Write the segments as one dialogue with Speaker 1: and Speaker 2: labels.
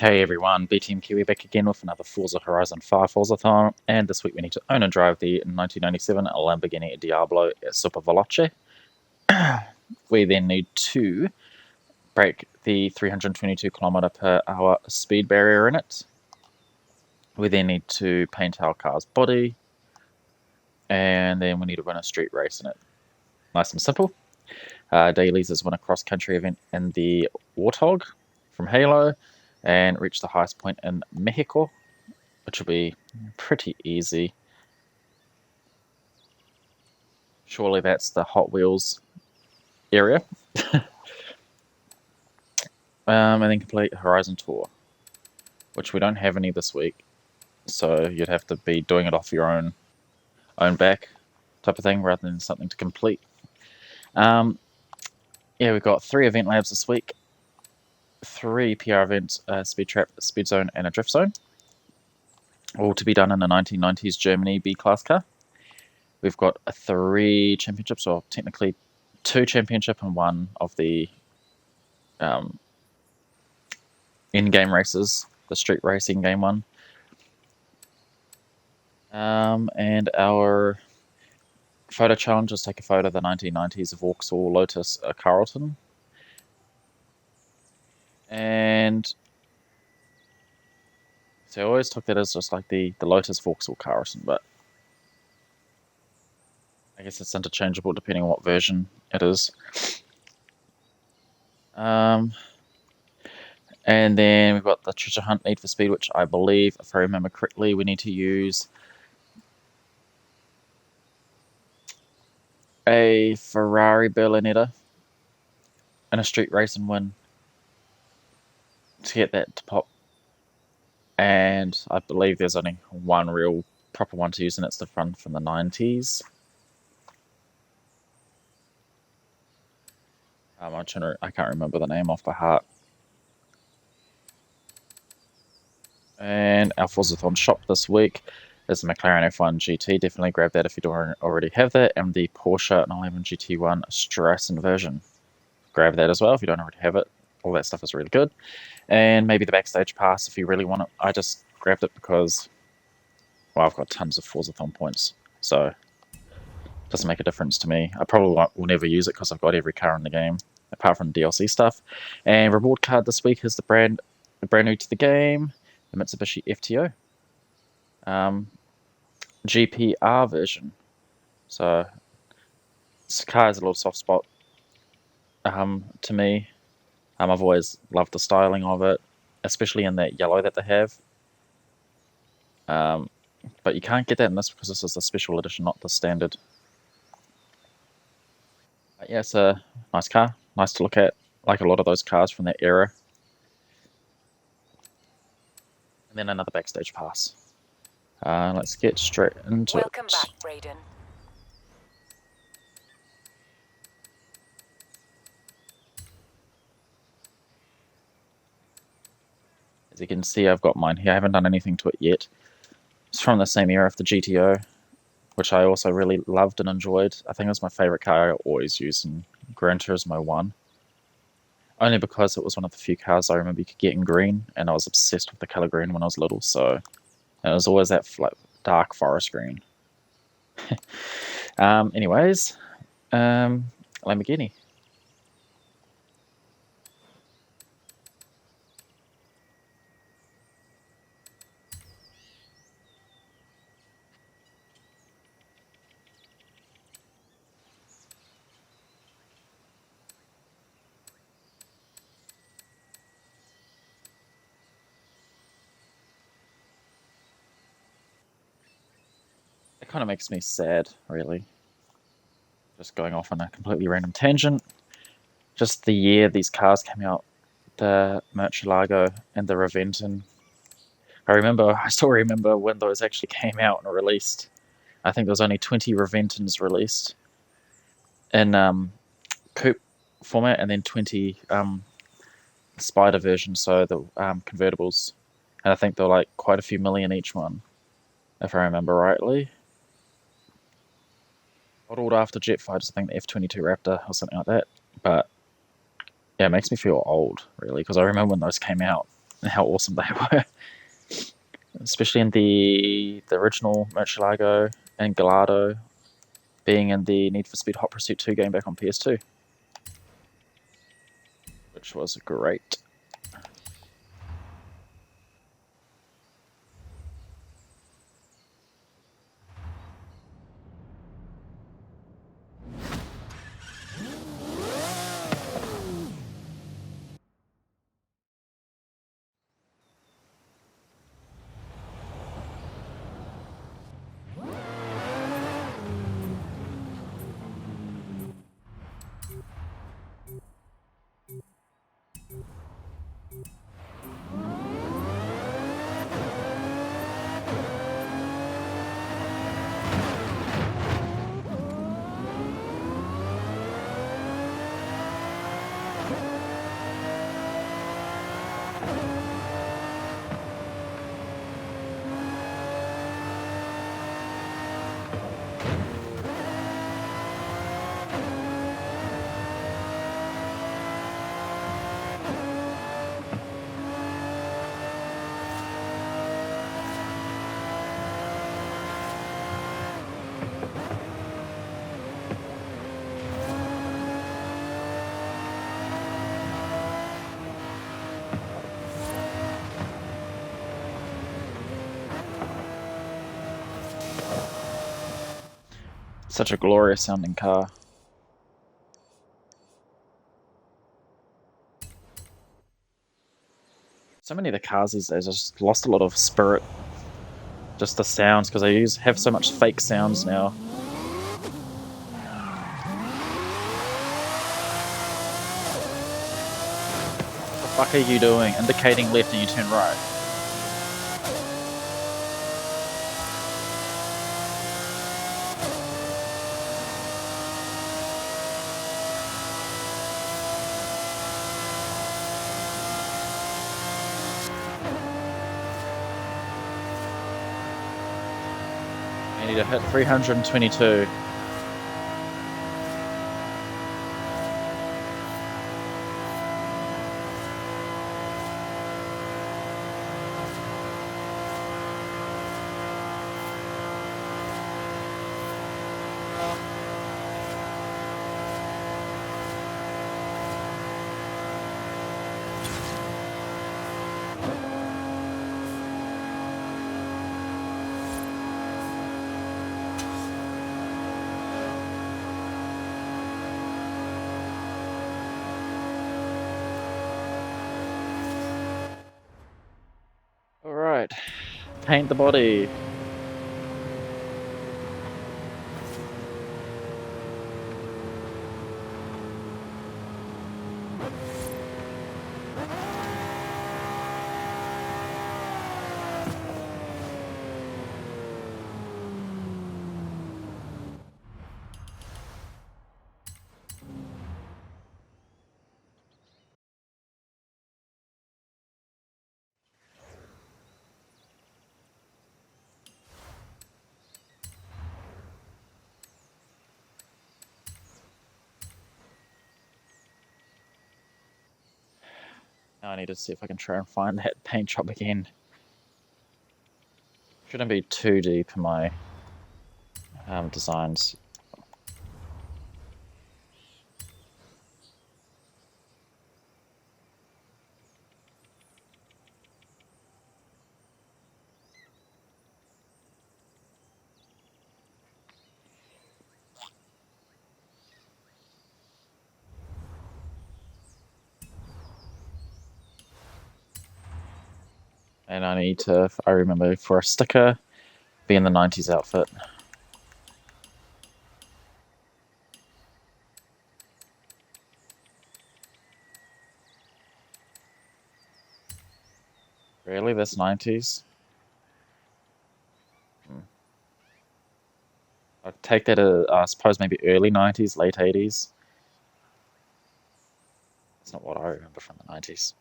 Speaker 1: Hey everyone, BTM Kiwi back again with another Forza Horizon 5 ForzaThon, and this week we need to own and drive the 1997 Lamborghini Diablo Super Veloce. We then need to break the 322 km/h speed barrier in it. We then need to paint our car's body, and then we need to run a street race in it. Nice and simple. Dailies is win a cross-country event in the Warthog from Halo, and reach the highest point in Mexico, which will be pretty easy. Surely that's the Hot Wheels area. And then complete Horizon Tour, which we don't have any this week, so you'd have to be doing it off your own back type of thing rather than something to complete. Yeah, we've got 3 event labs this week, 3 PR events, speed trap, speed zone, and a drift zone, all to be done in a 1990s Germany B-class car. We've got 3 championships, or technically 2 championship and 1 of the in-game races, the street racing game one. And our photo challenge is take a photo of the 1990s Vauxhall Lotus Carlton. And so I always took that as just like the Lotus Vauxhall Carlton, but I guess it's interchangeable depending on what version it is. And then we've got the treasure hunt Need for Speed, which I believe, if I remember correctly, we need to use a Ferrari Berlinetta in a street race and win to get that to pop. And I believe there's only one real proper one to use, and it's the one from the 90s. I can't remember the name off by heart. And our ForzaThon shop this week is the McLaren F1 GT. Definitely grab that if you don't already have that. And the Porsche 911 GT1 Strassen version. Grab that as well if you don't already have it. All that stuff is really good. And maybe the backstage pass if you really want it. I just grabbed it because, well, I've got tons of ForzaThon points. So it doesn't make a difference to me. I probably will never use it because I've got every car in the game apart from DLC stuff. And reward card this week is the brand new to the game, the Mitsubishi FTO GPR version. So this car is a little soft spot to me. I've always loved the styling of it, especially in that yellow that they have. But you can't get that in this because this is a special edition, not the standard. But yeah, it's a nice car, nice to look at, like a lot of those cars from that era. And then another backstage pass. Let's get straight into it.
Speaker 2: Welcome back, Brayden.
Speaker 1: As you can see, I've got mine here. I haven't done anything to it yet. It's from the same era of the GTO, which I also really loved and enjoyed. I think it was my favourite car I always used in Gran Turismo 1. Only because it was one of the few cars I remember you could get in green, and I was obsessed with the colour green when I was little, so it was always that like, dark forest green. Anyways, Lamborghini. It kind of makes me sad, really. Just going off on a completely random tangent. Just the year these cars came out, the Murcielago and the Reventon. I still remember when those actually came out and released. I think there was only 20 Reventons released in coupe format, and then 20 Spider versions, so the convertibles. And I think they're like quite a few million each one, if I remember rightly. Modeled after jet fighters, I think the F-22 Raptor or something like that. But yeah, it makes me feel old, really, because I remember when those came out. and how awesome they were. Especially in the original Murcielago and Gallardo, being in the Need for Speed Hot Pursuit 2 game back on PS2, which was great. Such a glorious sounding car. So many of the cars these days just lost a lot of spirit. Just the sounds, because they have so much fake sounds now. What the fuck are you doing? Indicating left and you turn right. I need to hit 322. Alright, paint the body. Now I need to see if I can try and find that paint job again. Shouldn't be too deep in my designs. And I need to, I remember, for a sticker, be in the 90s outfit. Really? That's 90s? I'd take that as, I suppose, maybe early 90s, late 80s. That's not what I remember from the 90s.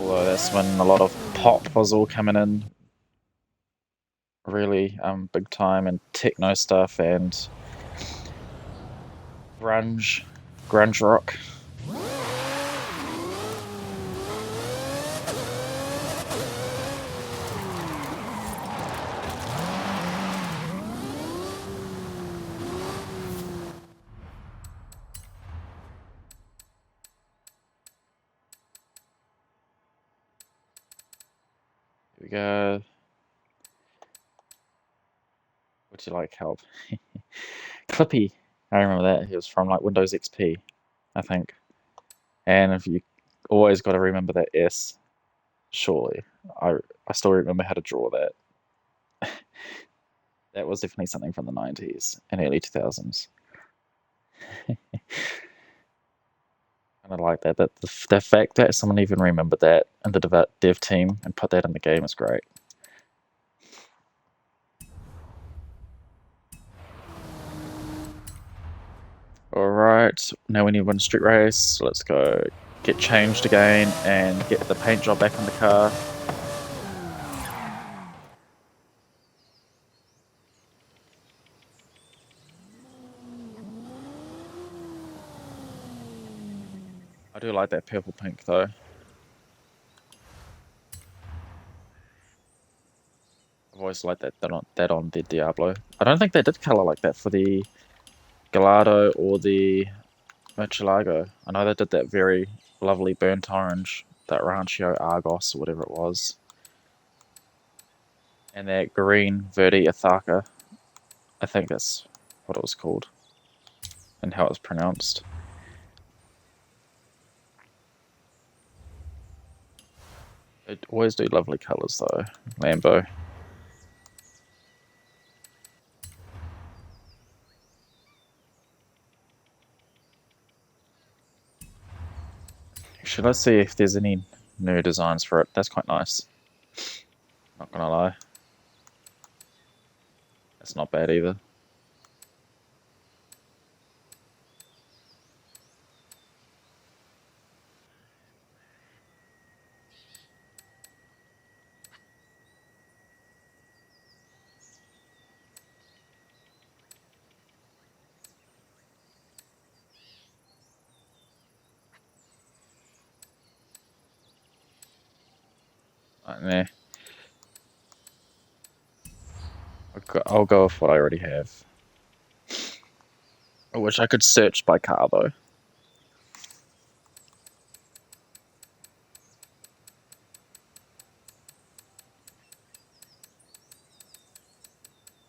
Speaker 1: Although that's when a lot of pop was all coming in. really big time in techno stuff and grunge rock. Here we go. Would you like help? Clippy. I remember that. He was from like Windows XP, I think. And if you always got to remember that S, surely. I I still remember how to draw that. That was definitely something from the 90s and early 2000s. And I like that. That the fact that someone even remembered that in the dev team and put that in the game is great. All right, now we need one street race. Let's go get changed again and get the paint job back on the car. I do like that purple pink though. I've always liked that on the Diablo. I don't think they did color like that for the Gallardo or the Murcielago. I know they did that very lovely burnt orange, that Rancio Argos or whatever it was. And that green Verde Ithaca. I think that's what it was called and how it was pronounced. They always do lovely colours though, Lambo. Actually, let's see if there's any new designs for it. That's quite nice. Not gonna lie. That's not bad either. Right there. I'll go with what I already have. I wish I could search by car though.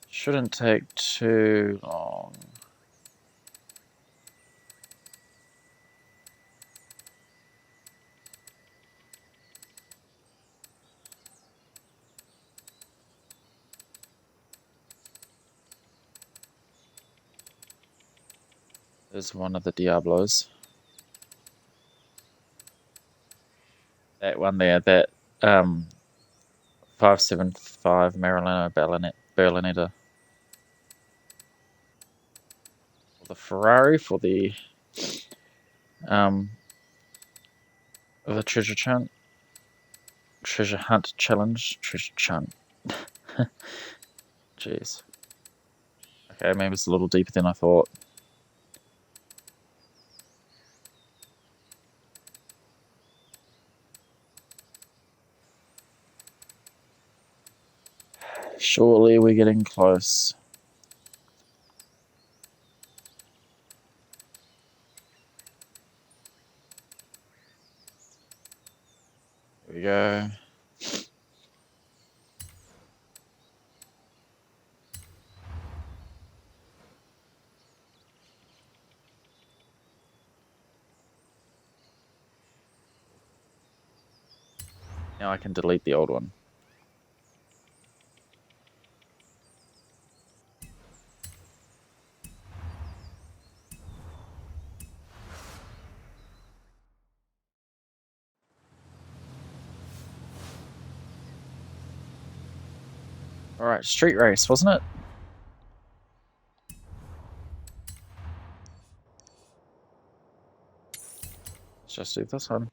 Speaker 1: Shouldn't take too long. There's one of the Diablos. That one there, that 575 Marilino Berlinetta. The Ferrari for um the treasure hunt challenge. Treasure hunt. Jeez. Okay, maybe it's a little deeper than I thought. Surely we're getting close. Here we go. Now I can delete the old one. Alright, street race, wasn't it? Let's just do this one.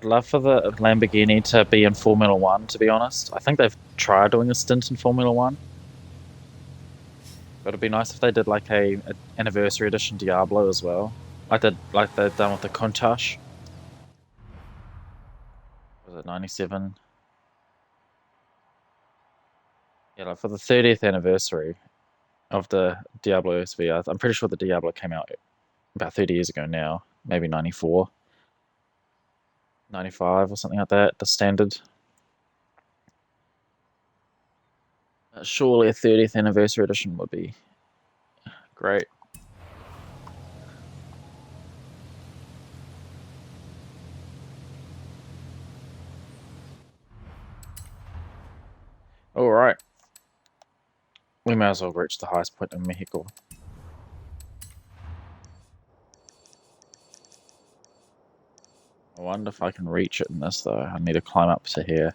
Speaker 1: I'd love for the Lamborghini to be in Formula One, to be honest. I think they've tried doing a stint in Formula One. But it'd be nice if they did like a anniversary edition Diablo as well. Like they've done with the Countach. Was it 97? Yeah, like for the 30th anniversary of the Diablo SV. I'm pretty sure the Diablo came out about 30 years ago now. Maybe 94, 95 or something like that, the standard. Surely a 30th anniversary edition would be great. All right. We may as well reach the highest point in Mexico. I wonder if I can reach it in this though. I need to climb up to here.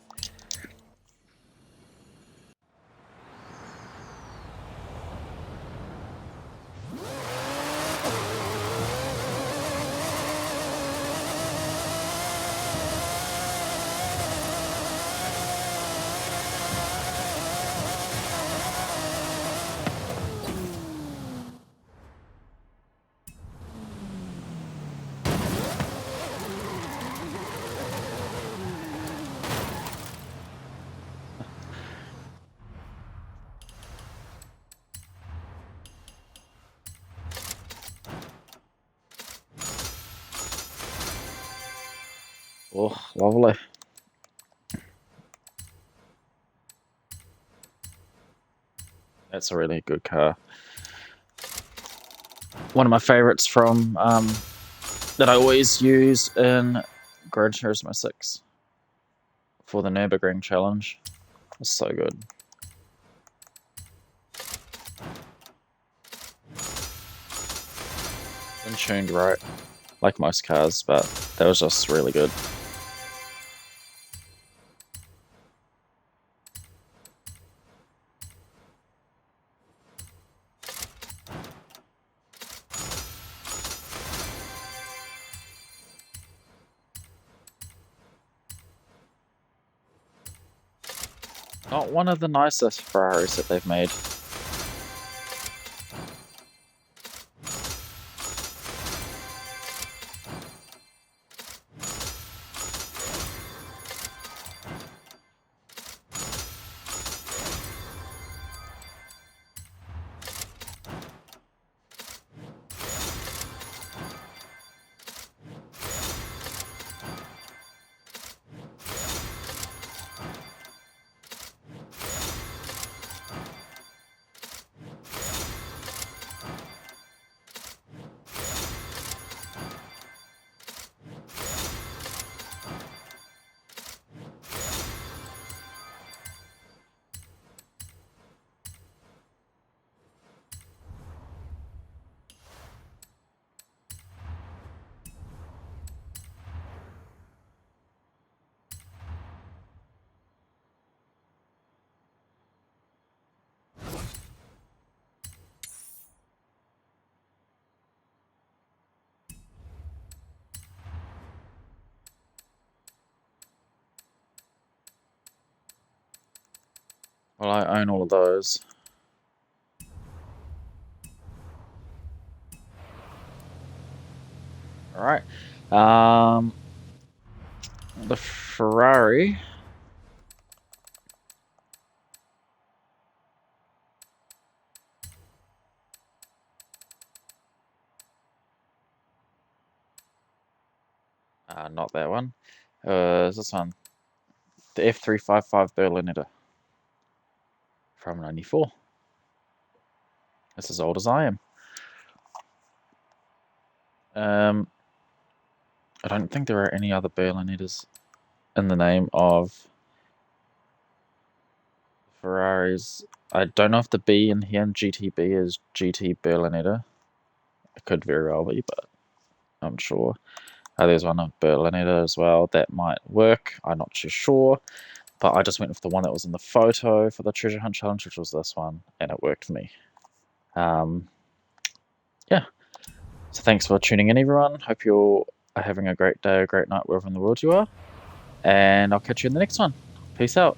Speaker 1: Oh, lovely. That's a really good car. One of my favorites from that I always use in Gran Turismo 6 for the Nürburgring challenge. It's so good. Been tuned right, like most cars, but that was just really good. Not one of the nicest Ferraris that they've made. Well, I own all of those. All right. The Ferrari. Not that one. Is this one? The F355 Berlinetta from '94. It's as old as I am. I don't think there are any other Berlinettas in the name of Ferraris. I don't know if the B in here in GTB is GT Berlinetta. It could very well be, but I'm sure. There's one of Berlinetta as well. That might work. I'm not too sure. But I just went with the one that was in the photo for the treasure hunt challenge, which was this one, and it worked for me. Yeah. So thanks for tuning in, everyone. Hope you're are having a great day, a great night, wherever in the world you are. And I'll catch you in the next one. Peace out.